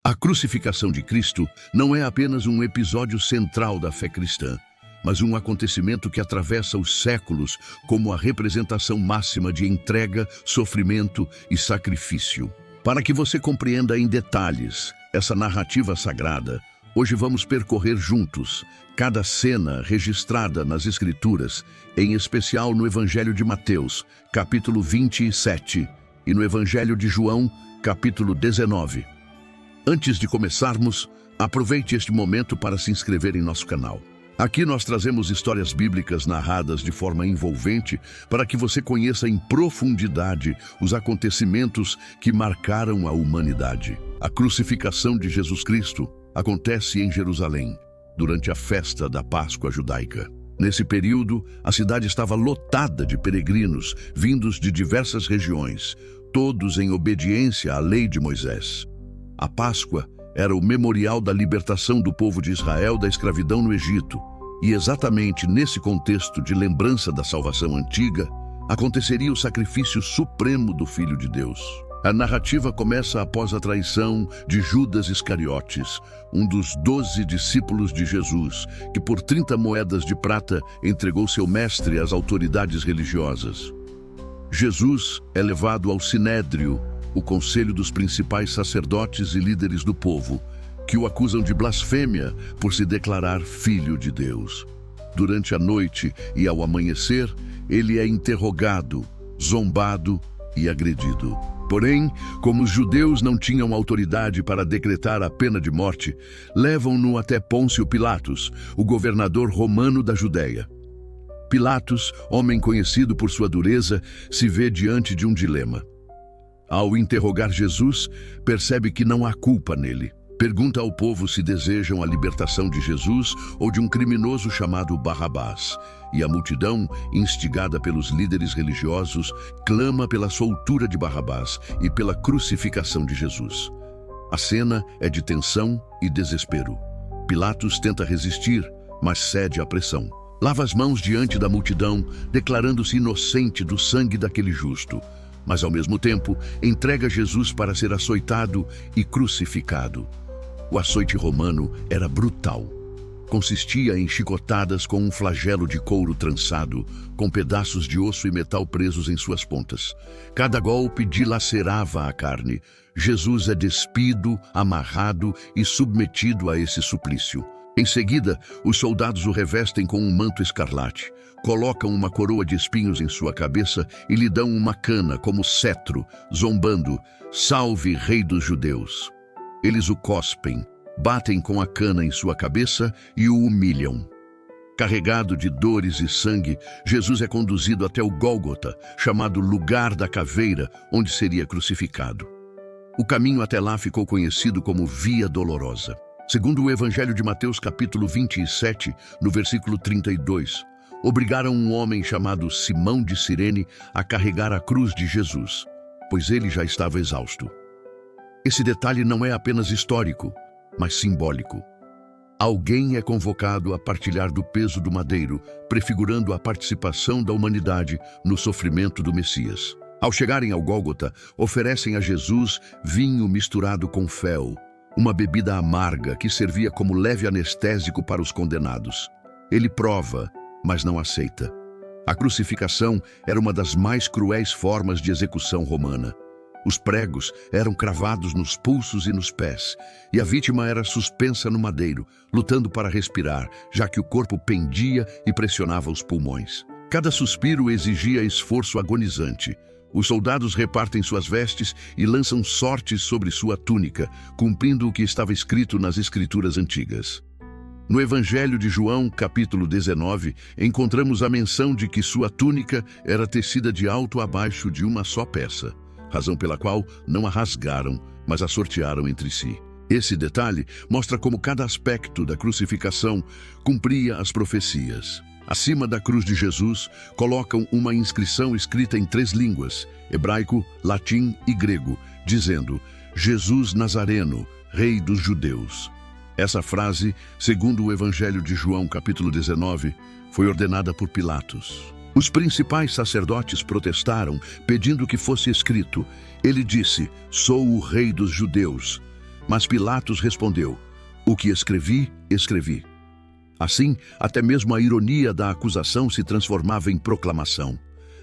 A crucificação de Cristo não é apenas um episódio central da fé cristã, mas um acontecimento que atravessa os séculos como a representação máxima de entrega, sofrimento e sacrifício. Para que você compreenda em detalhes essa narrativa sagrada, hoje vamos percorrer juntos cada cena registrada nas Escrituras, em especial no Evangelho de Mateus, capítulo 27, e no Evangelho de João, capítulo 19. Antes de começarmos, aproveite este momento para se inscrever em nosso canal. Aqui nós trazemos histórias bíblicas narradas de forma envolvente para que você conheça em profundidade os acontecimentos que marcaram a humanidade. A crucificação de Jesus Cristo acontece em Jerusalém, durante a festa da Páscoa judaica. Nesse período, a cidade estava lotada de peregrinos vindos de diversas regiões, todos em obediência à lei de Moisés. A Páscoa era o memorial da libertação do povo de Israel da escravidão no Egito. E exatamente nesse contexto de lembrança da salvação antiga, aconteceria o sacrifício supremo do Filho de Deus. A narrativa começa após a traição de Judas Iscariotes, um dos 12 discípulos de Jesus, que por 30 moedas de prata entregou seu mestre às autoridades religiosas. Jesus é levado ao Sinédrio, o conselho dos principais sacerdotes e líderes do povo, que o acusam de blasfêmia por se declarar filho de Deus. Durante a noite e ao amanhecer, ele é interrogado, zombado e agredido. Porém, como os judeus não tinham autoridade para decretar a pena de morte, levam-no até Pôncio Pilatos, o governador romano da Judéia. Pilatos, homem conhecido por sua dureza, se vê diante de um dilema. Ao interrogar Jesus, percebe que não há culpa nele. Pergunta ao povo se desejam a libertação de Jesus ou de um criminoso chamado Barrabás. E a multidão, instigada pelos líderes religiosos, clama pela soltura de Barrabás e pela crucificação de Jesus. A cena é de tensão e desespero. Pilatos tenta resistir, mas cede à pressão. Lava as mãos diante da multidão, declarando-se inocente do sangue daquele justo. Mas, ao mesmo tempo, entrega Jesus para ser açoitado e crucificado. O açoite romano era brutal. Consistia em chicotadas com um flagelo de couro trançado, com pedaços de osso e metal presos em suas pontas. Cada golpe dilacerava a carne. Jesus é despido, amarrado e submetido a esse suplício. Em seguida, os soldados o revestem com um manto escarlate, colocam uma coroa de espinhos em sua cabeça e lhe dão uma cana como cetro, zombando: "Salve, Rei dos Judeus!" Eles o cospem, batem com a cana em sua cabeça e o humilham. Carregado de dores e sangue, Jesus é conduzido até o Gólgota, chamado Lugar da Caveira, onde seria crucificado. O caminho até lá ficou conhecido como Via Dolorosa. Segundo o Evangelho de Mateus, capítulo 27, no versículo 32, obrigaram um homem chamado Simão de Cirene a carregar a cruz de Jesus, pois ele já estava exausto. Esse detalhe não é apenas histórico, mas simbólico. Alguém é convocado a partilhar do peso do madeiro, prefigurando a participação da humanidade no sofrimento do Messias. Ao chegarem ao Gólgota, oferecem a Jesus vinho misturado com fel, uma bebida amarga que servia como leve anestésico para os condenados. Ele prova, mas não aceita. A crucificação era uma das mais cruéis formas de execução romana. Os pregos eram cravados nos pulsos e nos pés, e a vítima era suspensa no madeiro, lutando para respirar, já que o corpo pendia e pressionava os pulmões. Cada suspiro exigia esforço agonizante. Os soldados repartem suas vestes e lançam sortes sobre sua túnica, cumprindo o que estava escrito nas Escrituras antigas. No Evangelho de João, capítulo 19, encontramos a menção de que sua túnica era tecida de alto a baixo de uma só peça, razão pela qual não a rasgaram, mas a sortearam entre si. Esse detalhe mostra como cada aspecto da crucificação cumpria as profecias. Acima da cruz de Jesus, colocam uma inscrição escrita em 3 línguas, hebraico, latim e grego, dizendo: "Jesus Nazareno, Rei dos Judeus." Essa frase, segundo o Evangelho de João, capítulo 19, foi ordenada por Pilatos. Os principais sacerdotes protestaram, pedindo que fosse escrito: "Ele disse, sou o Rei dos Judeus." Mas Pilatos respondeu: o que escrevi, escrevi. Assim, até mesmo a ironia da acusação se transformava em proclamação.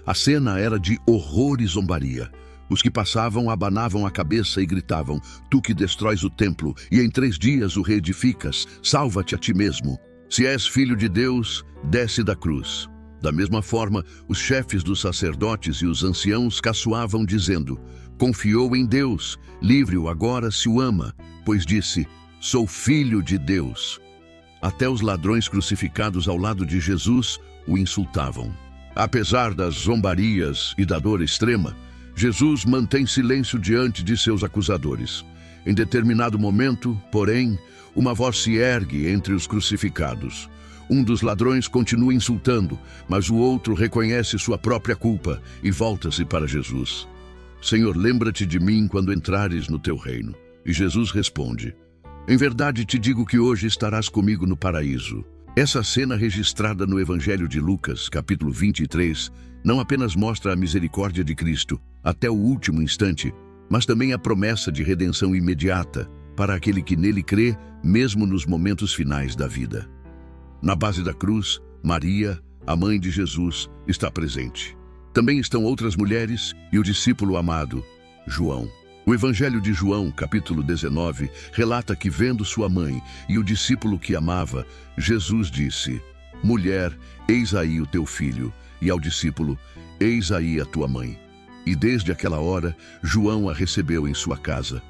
A cena era de horror e zombaria. Os que passavam abanavam a cabeça e gritavam: tu que destróis o templo e em 3 dias o reedificas, salva-te a ti mesmo. Se és filho de Deus, desce da cruz. Da mesma forma, os chefes dos sacerdotes e os anciãos caçoavam dizendo: confiou em Deus, livre-o agora se o ama, pois disse: sou filho de Deus. Até os ladrões crucificados ao lado de Jesus o insultavam. Apesar das zombarias e da dor extrema, Jesus mantém silêncio diante de seus acusadores. Em determinado momento, porém, uma voz se ergue entre os crucificados. Um dos ladrões continua insultando, mas o outro reconhece sua própria culpa e volta-se para Jesus. Senhor, lembra-te de mim quando entrares no teu reino. E Jesus responde: em verdade te digo que hoje estarás comigo no paraíso. Essa cena registrada no Evangelho de Lucas, capítulo 23, não apenas mostra a misericórdia de Cristo até o último instante, mas também a promessa de redenção imediata para aquele que nele crê, mesmo nos momentos finais da vida. Na base da cruz, Maria, a mãe de Jesus, está presente. Também estão outras mulheres e o discípulo amado, João. O Evangelho de João, capítulo 19, relata que, vendo sua mãe e o discípulo que amava, Jesus disse: mulher, eis aí o teu filho, e ao discípulo: eis aí a tua mãe. E desde aquela hora, João a recebeu em sua casa.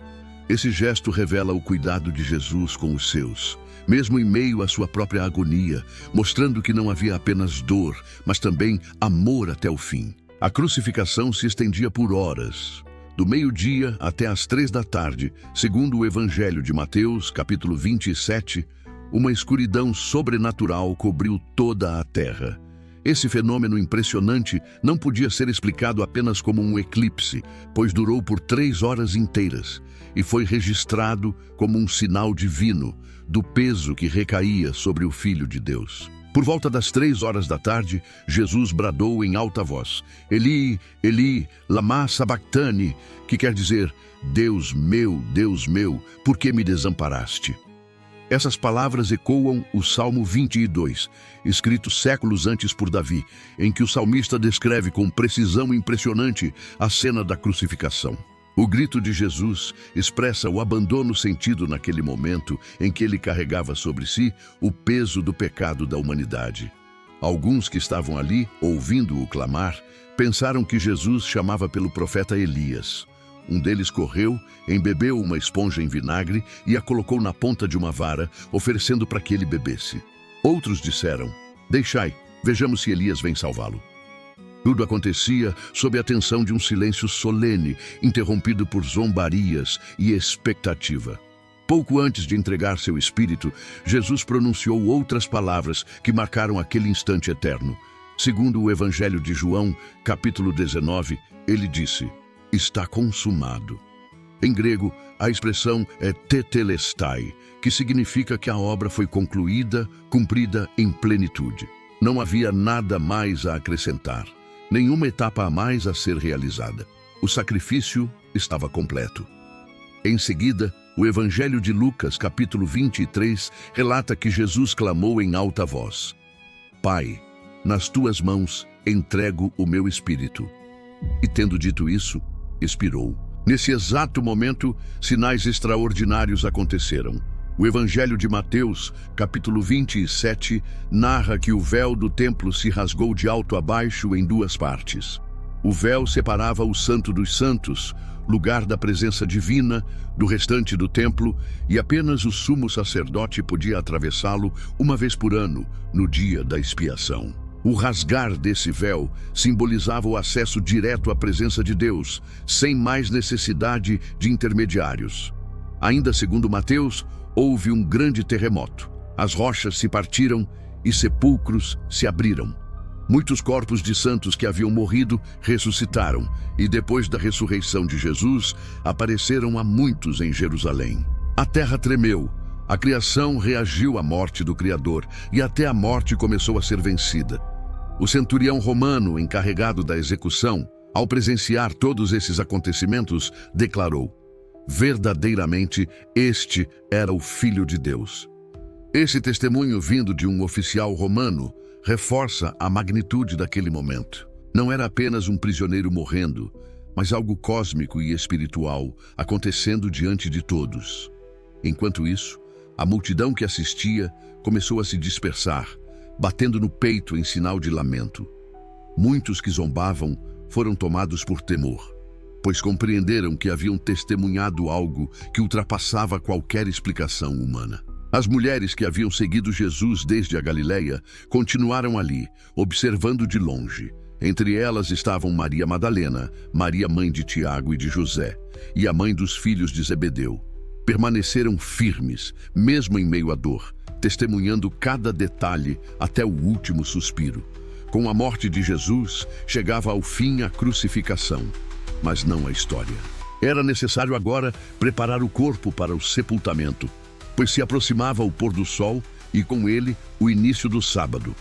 Esse gesto revela o cuidado de Jesus com os seus, mesmo em meio à sua própria agonia, mostrando que não havia apenas dor, mas também amor até o fim. A crucificação se estendia por horas, do meio-dia até às 3 da tarde, segundo o Evangelho de Mateus, capítulo 27, uma escuridão sobrenatural cobriu toda a terra. Esse fenômeno impressionante não podia ser explicado apenas como um eclipse, pois durou por 3 horas inteiras e foi registrado como um sinal divino do peso que recaía sobre o Filho de Deus. Por volta das 3 horas da tarde, Jesus bradou em alta voz: Eli, Eli, lama sabachthani, que quer dizer: Deus meu, por que me desamparaste? Essas palavras ecoam o Salmo 22, escrito séculos antes por Davi, em que o salmista descreve com precisão impressionante a cena da crucificação. O grito de Jesus expressa o abandono sentido naquele momento em que ele carregava sobre si o peso do pecado da humanidade. Alguns que estavam ali, ouvindo-o clamar, pensaram que Jesus chamava pelo profeta Elias. Um deles correu, embebeu uma esponja em vinagre e a colocou na ponta de uma vara, oferecendo para que ele bebesse. Outros disseram: deixai, vejamos se Elias vem salvá-lo. Tudo acontecia sob a tensão de um silêncio solene, interrompido por zombarias e expectativa. Pouco antes de entregar seu espírito, Jesus pronunciou outras palavras que marcaram aquele instante eterno. Segundo o Evangelho de João, capítulo 19, ele disse: está consumado. Em grego, a expressão é tetelestai, que significa que a obra foi concluída, cumprida em plenitude. Não havia nada mais a acrescentar, nenhuma etapa a mais a ser realizada. O sacrifício estava completo. Em seguida, o Evangelho de Lucas, capítulo 23, relata que Jesus clamou em alta voz: Pai, nas tuas mãos entrego o meu espírito. E tendo dito isso, expirou. Nesse exato momento, sinais extraordinários aconteceram. O Evangelho de Mateus, capítulo 27, narra que o véu do templo se rasgou de alto a baixo em 2 partes. O véu separava o Santo dos Santos, lugar da presença divina, do restante do templo, e apenas o sumo sacerdote podia atravessá-lo uma vez por ano, no dia da expiação. O rasgar desse véu simbolizava o acesso direto à presença de Deus, sem mais necessidade de intermediários. Ainda segundo Mateus, houve um grande terremoto. As rochas se partiram e sepulcros se abriram. Muitos corpos de santos que haviam morrido ressuscitaram e, depois da ressurreição de Jesus, apareceram a muitos em Jerusalém. A terra tremeu, a criação reagiu à morte do Criador e até a morte começou a ser vencida. O centurião romano, encarregado da execução, ao presenciar todos esses acontecimentos, declarou: Verdadeiramente, este era o Filho de Deus. Esse testemunho vindo de um oficial romano reforça a magnitude daquele momento. Não era apenas um prisioneiro morrendo, mas algo cósmico e espiritual acontecendo diante de todos. Enquanto isso, a multidão que assistia começou a se dispersar, batendo no peito em sinal de lamento. Muitos que zombavam foram tomados por temor, pois compreenderam que haviam testemunhado algo que ultrapassava qualquer explicação humana. As mulheres que haviam seguido Jesus desde a Galileia continuaram ali, observando de longe. Entre elas estavam Maria Madalena, Maria mãe de Tiago e de José, e a mãe dos filhos de Zebedeu. Permaneceram firmes, mesmo em meio à dor, testemunhando cada detalhe até o último suspiro. Com a morte de Jesus, chegava ao fim a crucificação, mas não a história. Era necessário agora preparar o corpo para o sepultamento, pois se aproximava o pôr do sol e com ele o início do sábado.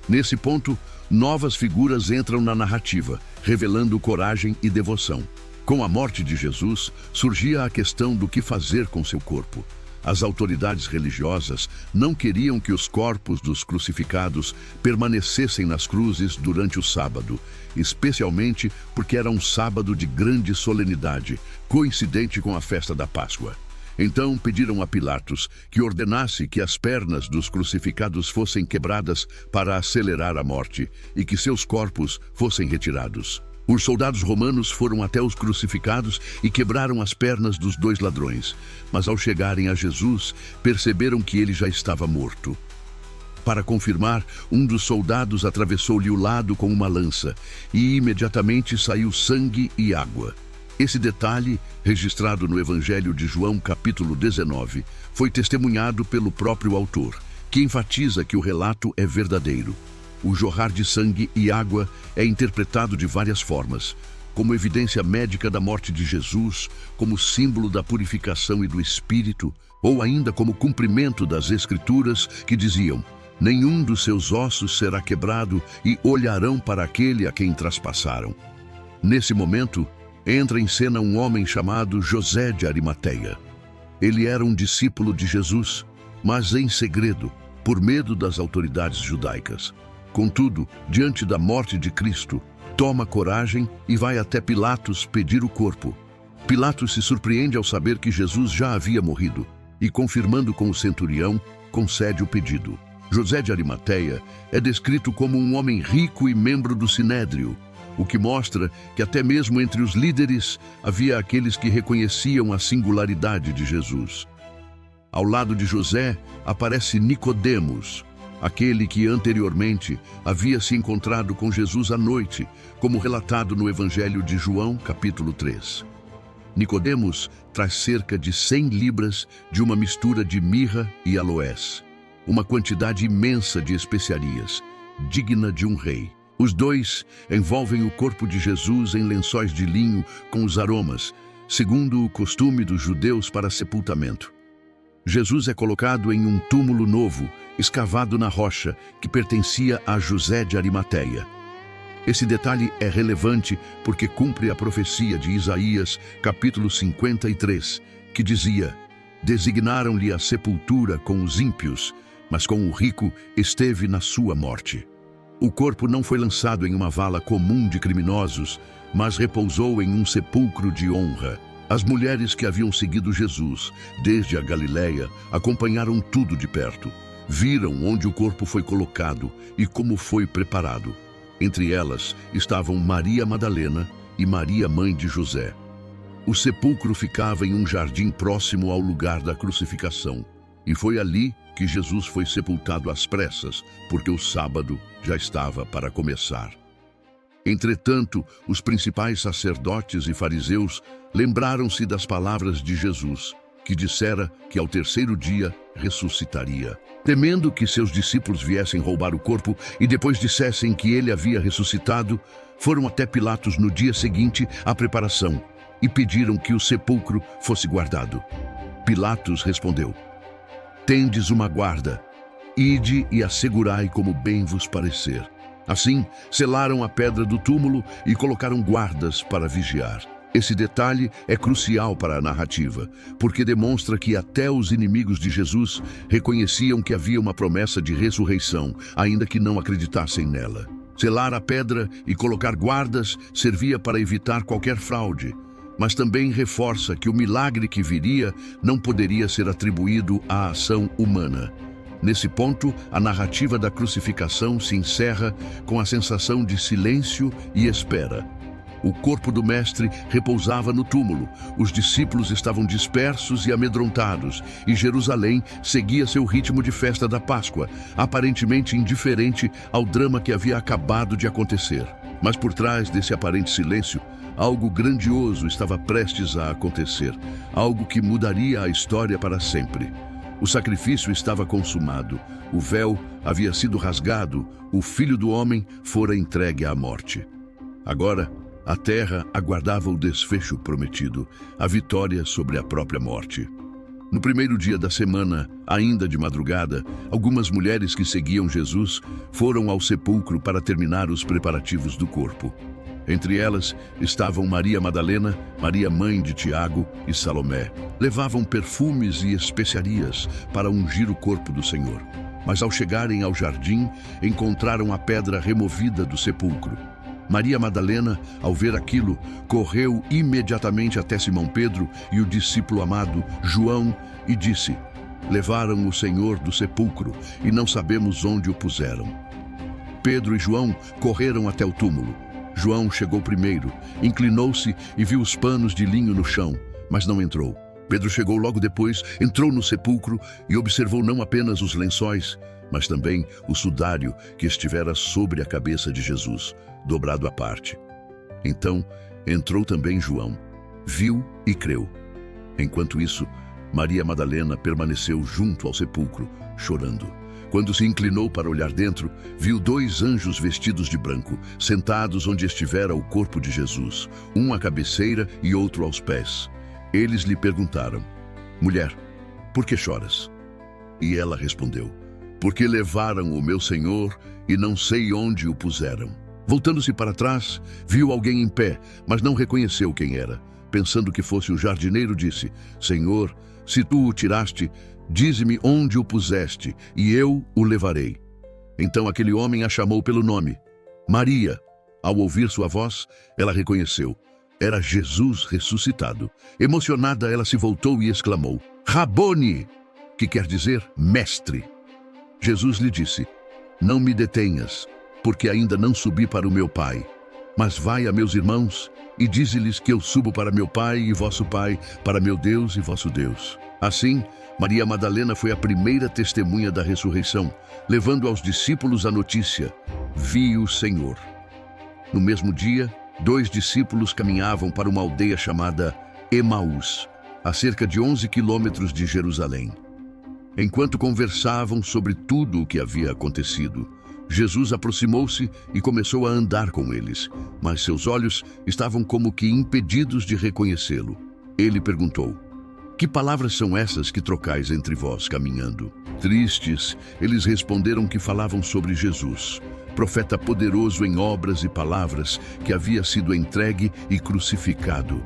Nesse ponto, novas figuras entram na narrativa, revelando coragem e devoção. Com a morte de Jesus, surgia a questão do que fazer com seu corpo. As autoridades religiosas não queriam que os corpos dos crucificados permanecessem nas cruzes durante o sábado, especialmente porque era um sábado de grande solenidade, coincidente com a festa da Páscoa. Então pediram a Pilatos que ordenasse que as pernas dos crucificados fossem quebradas para acelerar a morte e que seus corpos fossem retirados. Os soldados romanos foram até os crucificados e quebraram as pernas dos dois ladrões, mas ao chegarem a Jesus, perceberam que ele já estava morto. Para confirmar, um dos soldados atravessou-lhe o lado com uma lança e imediatamente saiu sangue e água. Esse detalhe, registrado no Evangelho de João, capítulo 19, foi testemunhado pelo próprio autor, que enfatiza que o relato é verdadeiro. O jorrar de sangue e água é interpretado de várias formas, como evidência médica da morte de Jesus, como símbolo da purificação e do Espírito, ou ainda como cumprimento das Escrituras que diziam: nenhum dos seus ossos será quebrado e olharão para aquele a quem traspassaram. Nesse momento, entra em cena um homem chamado José de Arimateia. Ele era um discípulo de Jesus, mas em segredo, por medo das autoridades judaicas. Contudo, diante da morte de Cristo, toma coragem e vai até Pilatos pedir o corpo. Pilatos se surpreende ao saber que Jesus já havia morrido e, confirmando com o centurião, concede o pedido. José de Arimateia é descrito como um homem rico e membro do Sinédrio, o que mostra que até mesmo entre os líderes havia aqueles que reconheciam a singularidade de Jesus. Ao lado de José aparece Nicodemos, aquele que anteriormente havia se encontrado com Jesus à noite, como relatado no Evangelho de João, capítulo 3. Nicodemos traz cerca de 100 libras de uma mistura de mirra e aloés, uma quantidade imensa de especiarias, digna de um rei. Os dois envolvem o corpo de Jesus em lençóis de linho com os aromas, segundo o costume dos judeus para sepultamento. Jesus é colocado em um túmulo novo, escavado na rocha, que pertencia a José de Arimateia. Esse detalhe é relevante porque cumpre a profecia de Isaías, capítulo 53, que dizia: designaram-lhe a sepultura com os ímpios, mas com o rico esteve na sua morte. O corpo não foi lançado em uma vala comum de criminosos, mas repousou em um sepulcro de honra. As mulheres que haviam seguido Jesus desde a Galileia acompanharam tudo de perto. Viram onde o corpo foi colocado e como foi preparado. Entre elas estavam Maria Madalena e Maria, mãe de José. O sepulcro ficava em um jardim próximo ao lugar da crucificação, e foi ali que Jesus foi sepultado às pressas, porque o sábado já estava para começar. Entretanto, os principais sacerdotes e fariseus lembraram-se das palavras de Jesus, que dissera que ao terceiro dia ressuscitaria. Temendo que seus discípulos viessem roubar o corpo e depois dissessem que ele havia ressuscitado, foram até Pilatos no dia seguinte à preparação e pediram que o sepulcro fosse guardado. Pilatos respondeu: tendes uma guarda, ide e assegurai como bem vos parecer. Assim, selaram a pedra do túmulo e colocaram guardas para vigiar. Esse detalhe é crucial para a narrativa, porque demonstra que até os inimigos de Jesus reconheciam que havia uma promessa de ressurreição, ainda que não acreditassem nela. Selar a pedra e colocar guardas servia para evitar qualquer fraude, mas também reforça que o milagre que viria não poderia ser atribuído à ação humana. Nesse ponto, a narrativa da crucificação se encerra com a sensação de silêncio e espera. O corpo do mestre repousava no túmulo, os discípulos estavam dispersos e amedrontados, e Jerusalém seguia seu ritmo de festa da Páscoa, aparentemente indiferente ao drama que havia acabado de acontecer. Mas por trás desse aparente silêncio, algo grandioso estava prestes a acontecer, algo que mudaria a história para sempre. O sacrifício estava consumado, o véu havia sido rasgado, o Filho do Homem fora entregue à morte. Agora, a terra aguardava o desfecho prometido, a vitória sobre a própria morte. No primeiro dia da semana, ainda de madrugada, algumas mulheres que seguiam Jesus foram ao sepulcro para terminar os preparativos do corpo. Entre elas estavam Maria Madalena, Maria mãe de Tiago e Salomé. Levavam perfumes e especiarias para ungir o corpo do Senhor. Mas ao chegarem ao jardim, encontraram a pedra removida do sepulcro. Maria Madalena, ao ver aquilo, correu imediatamente até Simão Pedro e o discípulo amado João e disse: "Levaram o Senhor do sepulcro e não sabemos onde o puseram." Pedro e João correram até o túmulo. João chegou primeiro, inclinou-se e viu os panos de linho no chão, mas não entrou. Pedro chegou logo depois, entrou no sepulcro e observou não apenas os lençóis, mas também o sudário que estivera sobre a cabeça de Jesus, dobrado à parte. Então entrou também João, viu e creu. Enquanto isso, Maria Madalena permaneceu junto ao sepulcro, chorando. Quando se inclinou para olhar dentro, viu 2 anjos vestidos de branco, sentados onde estivera o corpo de Jesus, um à cabeceira e outro aos pés. Eles lhe perguntaram: "Mulher, por que choras?" E ela respondeu: "Porque levaram o meu Senhor e não sei onde o puseram." Voltando-se para trás, viu alguém em pé, mas não reconheceu quem era. Pensando que fosse o jardineiro, disse: "Senhor, se tu o tiraste, dize-me onde o puseste, e eu o levarei." Então aquele homem a chamou pelo nome: Maria. Ao ouvir sua voz, ela reconheceu. Era Jesus ressuscitado. Emocionada, ela se voltou e exclamou: "Rabone!", que quer dizer mestre. Jesus lhe disse: "Não me detenhas, porque ainda não subi para o meu Pai. Mas vai a meus irmãos e dize-lhes que eu subo para meu Pai e vosso Pai, para meu Deus e vosso Deus." Assim, Maria Madalena foi a primeira testemunha da ressurreição, levando aos discípulos a notícia: "Vi o Senhor." No mesmo dia, 2 discípulos caminhavam para uma aldeia chamada Emaús, a cerca de 11 quilômetros de Jerusalém. Enquanto conversavam sobre tudo o que havia acontecido, Jesus aproximou-se e começou a andar com eles, mas seus olhos estavam como que impedidos de reconhecê-lo. Ele perguntou: "Que palavras são essas que trocais entre vós caminhando?" Tristes, eles responderam que falavam sobre Jesus, profeta poderoso em obras e palavras, que havia sido entregue e crucificado.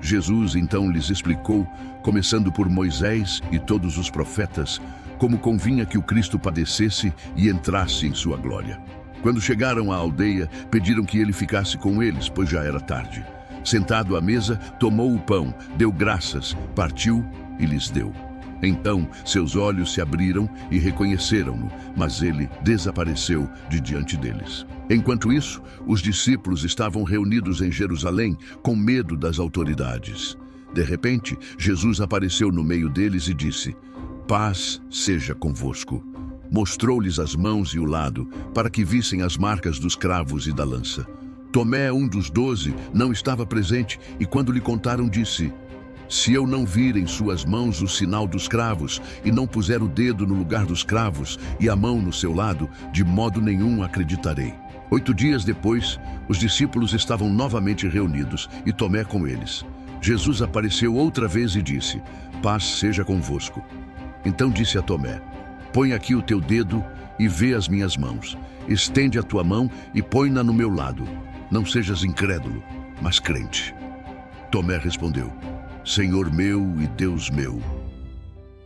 Jesus então lhes explicou, começando por Moisés e todos os profetas, como convinha que o Cristo padecesse e entrasse em sua glória. Quando chegaram à aldeia, pediram que ele ficasse com eles, pois já era tarde. Sentado à mesa, tomou o pão, deu graças, partiu e lhes deu. Então seus olhos se abriram e reconheceram-no, mas ele desapareceu de diante deles. Enquanto isso, os discípulos estavam reunidos em Jerusalém com medo das autoridades. De repente, Jesus apareceu no meio deles e disse: "Paz seja convosco." Mostrou-lhes as mãos e o lado, para que vissem as marcas dos cravos e da lança. Tomé, um dos 12, não estava presente e quando lhe contaram disse: "Se eu não vir em suas mãos o sinal dos cravos e não puser o dedo no lugar dos cravos e a mão no seu lado, de modo nenhum acreditarei." 8 dias depois, os discípulos estavam novamente reunidos e Tomé com eles. Jesus apareceu outra vez e disse: "Paz seja convosco." Então disse a Tomé: "Põe aqui o teu dedo e vê as minhas mãos. Estende a tua mão e põe-na no meu lado. Não sejas incrédulo, mas crente." Tomé respondeu: Senhor meu e Deus meu.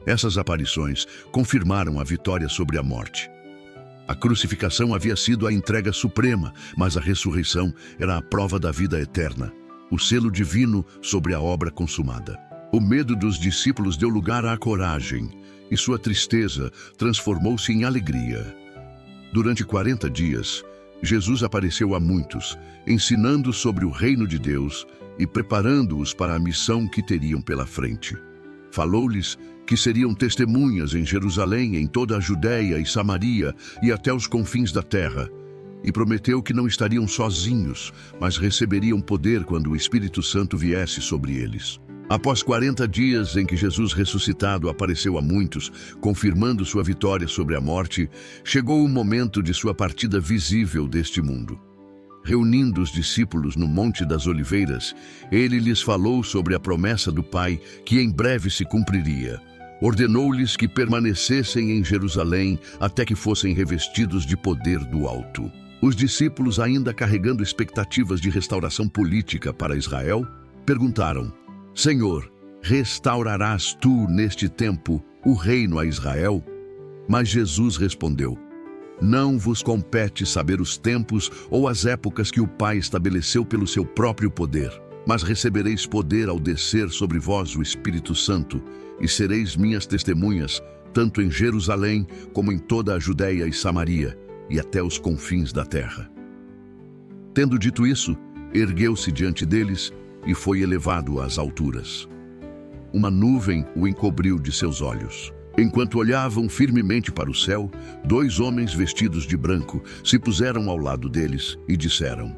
Essas aparições confirmaram a vitória sobre a morte. A crucificação havia sido a entrega suprema, mas a ressurreição era a prova da vida eterna, o selo divino sobre a obra consumada. O medo dos discípulos deu lugar à coragem, e sua tristeza transformou-se em alegria. Durante 40 dias, Jesus apareceu a muitos, ensinando sobre o reino de Deus e preparando-os para a missão que teriam pela frente. Falou-lhes que seriam testemunhas em Jerusalém, em toda a Judéia e Samaria e até os confins da terra. E prometeu que não estariam sozinhos, mas receberiam poder quando o Espírito Santo viesse sobre eles. Após 40 dias em que Jesus ressuscitado apareceu a muitos, confirmando sua vitória sobre a morte, chegou o momento de sua partida visível deste mundo. Reunindo os discípulos no Monte das Oliveiras, ele lhes falou sobre a promessa do Pai que em breve se cumpriria. Ordenou-lhes que permanecessem em Jerusalém até que fossem revestidos de poder do alto. Os discípulos, ainda carregando expectativas de restauração política para Israel, perguntaram: Senhor, restaurarás tu neste tempo o reino a Israel? Mas Jesus respondeu: Não vos compete saber os tempos ou as épocas que o Pai estabeleceu pelo seu próprio poder, mas recebereis poder ao descer sobre vós o Espírito Santo, e sereis minhas testemunhas, tanto em Jerusalém como em toda a Judéia e Samaria, e até os confins da terra. Tendo dito isso, ergueu-se diante deles e foi elevado às alturas. Uma nuvem o encobriu de seus olhos. Enquanto olhavam firmemente para o céu, 2 homens vestidos de branco se puseram ao lado deles e disseram: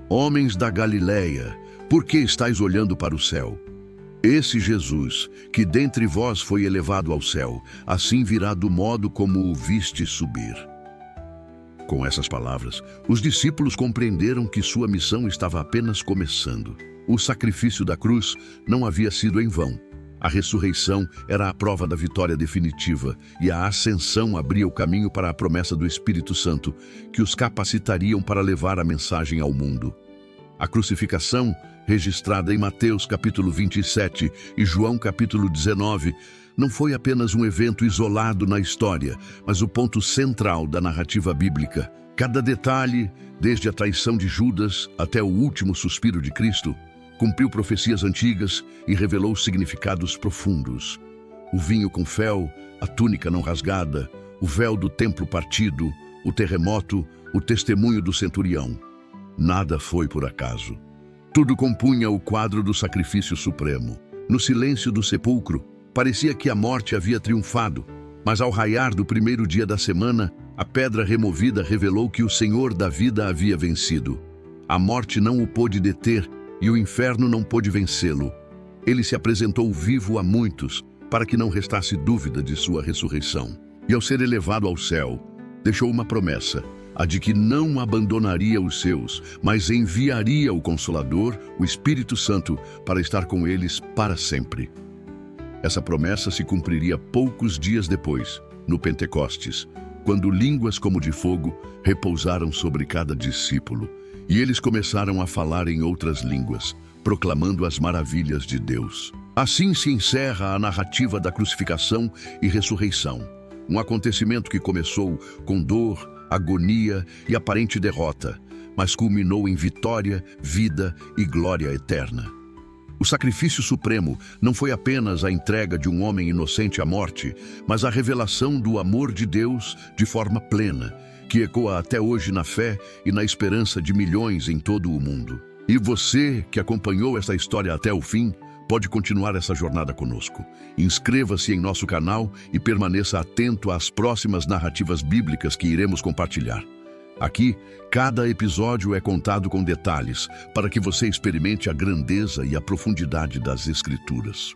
Homens da Galileia, por que estáis olhando para o céu? Esse Jesus, que dentre vós foi elevado ao céu, assim virá do modo como o viste subir. Com essas palavras, os discípulos compreenderam que sua missão estava apenas começando. O sacrifício da cruz não havia sido em vão. A ressurreição era a prova da vitória definitiva e a ascensão abria o caminho para a promessa do Espírito Santo, que os capacitariam para levar a mensagem ao mundo. A crucificação, registrada em Mateus capítulo 27 e João capítulo 19, não foi apenas um evento isolado na história, mas o ponto central da narrativa bíblica. Cada detalhe, desde a traição de Judas até o último suspiro de Cristo, cumpriu profecias antigas e revelou significados profundos. O vinho com fel, a túnica não rasgada, o véu do templo partido, o terremoto, o testemunho do centurião. Nada foi por acaso. Tudo compunha o quadro do sacrifício supremo. No silêncio do sepulcro, parecia que a morte havia triunfado, mas ao raiar do primeiro dia da semana, a pedra removida revelou que o Senhor da vida havia vencido. A morte não o pôde deter e o inferno não pôde vencê-lo. Ele se apresentou vivo a muitos, para que não restasse dúvida de sua ressurreição. E ao ser elevado ao céu, deixou uma promessa, a de que não abandonaria os seus, mas enviaria o Consolador, o Espírito Santo, para estar com eles para sempre. Essa promessa se cumpriria poucos dias depois, no Pentecostes, quando línguas como de fogo repousaram sobre cada discípulo, e eles começaram a falar em outras línguas, proclamando as maravilhas de Deus. Assim se encerra a narrativa da crucificação e ressurreição, um acontecimento que começou com dor, agonia e aparente derrota, mas culminou em vitória, vida e glória eterna. O sacrifício supremo não foi apenas a entrega de um homem inocente à morte, mas a revelação do amor de Deus de forma plena, que ecoa até hoje na fé e na esperança de milhões em todo o mundo. E você, que acompanhou essa história até o fim, pode continuar essa jornada conosco. Inscreva-se em nosso canal e permaneça atento às próximas narrativas bíblicas que iremos compartilhar. Aqui, cada episódio é contado com detalhes, para que você experimente a grandeza e a profundidade das Escrituras.